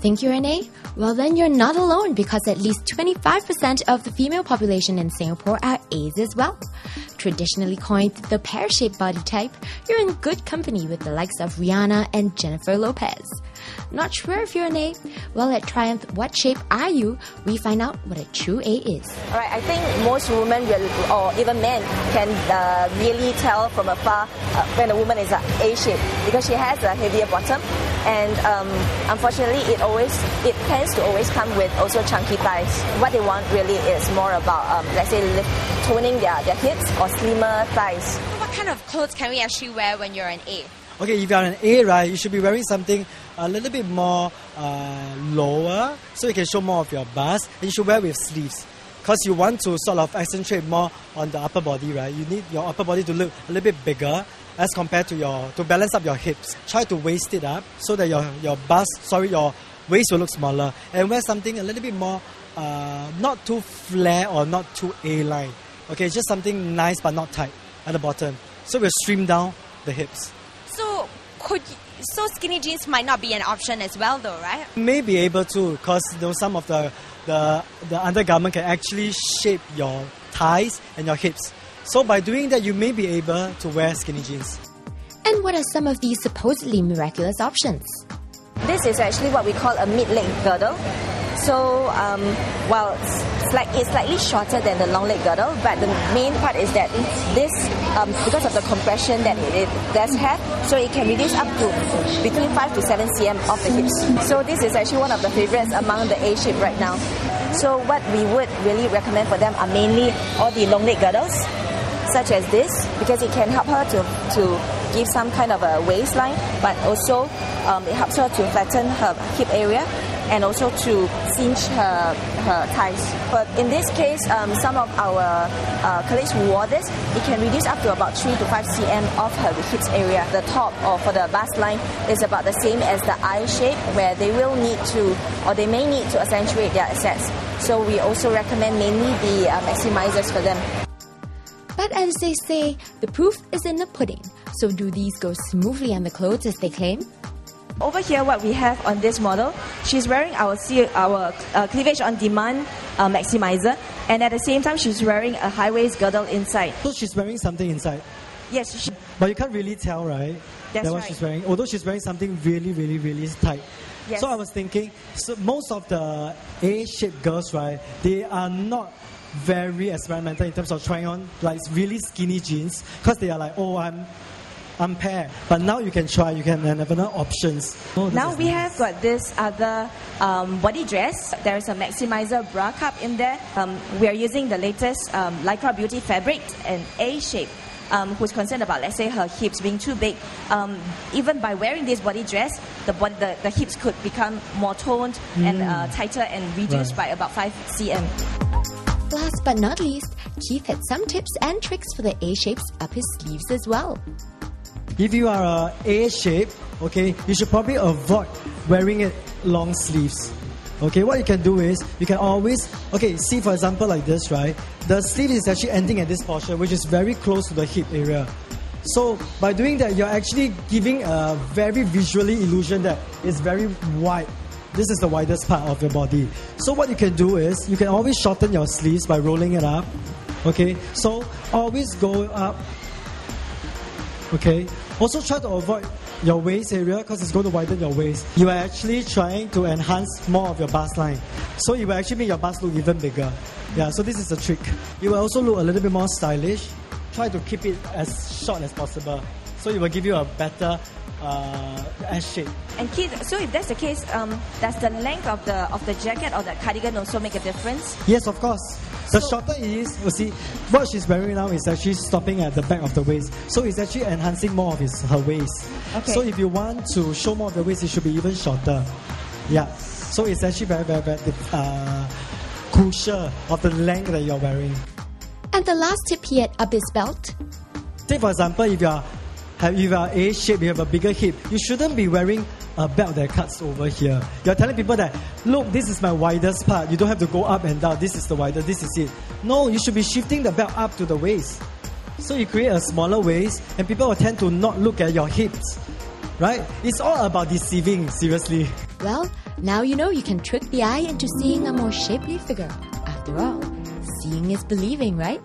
Think you're an A? Well, then you're not alone, because at least 25% of the female population in Singapore are A's as well. Traditionally coined the pear-shaped body type, you're in good company with the likes of Rihanna and Jennifer Lopez. Not sure if you're an A? Well, at Triumph, What Shape Are You? We find out what a true A is. Alright, I think most women or even men can really tell from afar when a woman is an A shape, because she has a heavier bottom, and unfortunately it tends to always come with also chunky thighs. What they want really is more about let's say toning their hips or slimmer thighs. What kind of clothes can we actually wear when you're an A? Okay, if you're an A, right, you should be wearing something a little bit more lower, so you can show more of your bust. And you should wear with sleeves, because you want to sort of accentuate more on the upper body, right? You need your upper body to look a little bit bigger as compared to to balance up your hips. Try to waist it up so that your waist will look smaller. And wear something a little bit more, not too flare or not too A-line. Okay, just something nice but not tight at the bottom. So we'll trim down the hips. So skinny jeans might not be an option as well, though, right? You may be able to, because some of the undergarment can actually shape your thighs and your hips. So by doing that, you may be able to wear skinny jeans. And what are some of these supposedly miraculous options? This is actually what we call a mid-leg girdle. So while it's slightly shorter than the long leg girdle, but the main part is that this, because of the compression that it does have, so it can reduce up to between 5 to 7 cm off the hips. So this is actually one of the favorites among the A shape right now. So what we would really recommend for them are mainly all the long leg girdles, such as this, because it can help her to give some kind of a waistline, but also it helps her to flatten her hip area and also to cinch her thighs. But in this case, some of our colleagues who wore this, it can reduce up to about 3 to 5 cm off her hips area. The top or for the bust line is about the same as the I shape, where they will need to, or they may need to accentuate their assets. So we also recommend mainly the maximizers for them. But as they say, the proof is in the pudding. So do these go smoothly on the clothes as they claim? Over here, what we have on this model, she's wearing our cleavage on demand maximizer, and at the same time she's wearing a high waist girdle inside. So she's wearing something inside? Yes. But you can't really tell, right? That's what right. She's wearing. Although she's wearing something really, really, really tight. Yes. So I was thinking, so most of the A-shaped girls, right, they are not very experimental in terms of trying on like really skinny jeans, because they are like, oh, I'm pear. But now you can try, you can have other options. Oh, now we have got this other body dress. There is a maximizer bra cup in there. We are using the latest Lycra Beauty fabric, an A shape. Who's concerned about, let's say, her hips being too big. Even by wearing this body dress, the hips could become more toned and tighter and reduced by about 5 cm. Last but not least, Keith had some tips and tricks for the A shapes up his sleeves as well. If you are a A shape, okay, you should probably avoid wearing it long sleeves. Okay, what you can do is, you can always, see for example like this, right? The sleeve is actually ending at this portion, which is very close to the hip area. So by doing that, you're actually giving a very visually illusion that it's very wide. This is the widest part of your body. So what you can do is, you can always shorten your sleeves by rolling it up. Okay, so always go up. Okay, also try to avoid your waist area, because it's going to widen your waist. You are actually trying to enhance more of your bust line. So it will actually make your bust look even bigger. Yeah, so this is a trick. You will also look a little bit more stylish. Try to keep it as short as possible. So it will give you a better S shape. And Keith, so if that's the case, does the length of the jacket or the cardigan also make a difference? Yes, of course. The shorter it is, you see, what she's wearing now is actually stopping at the back of the waist. So it's actually enhancing more of her waist. Okay. So if you want to show more of the waist, it should be even shorter. Yeah. So it's actually very, very, very crucial of the length that you're wearing. And the last tip he had up his belt. Say for example, if you are A shape, you have a bigger hip, you shouldn't be wearing a belt that cuts over here. You're telling people that, look, this is my widest part. You don't have to go up and down. This is the widest. This is it. No, you should be shifting the belt up to the waist. So you create a smaller waist, and people will tend to not look at your hips. right? It's all about deceiving, seriously. Well, now you know you can trick the eye into seeing a more shapely figure. After all, seeing is believing, right?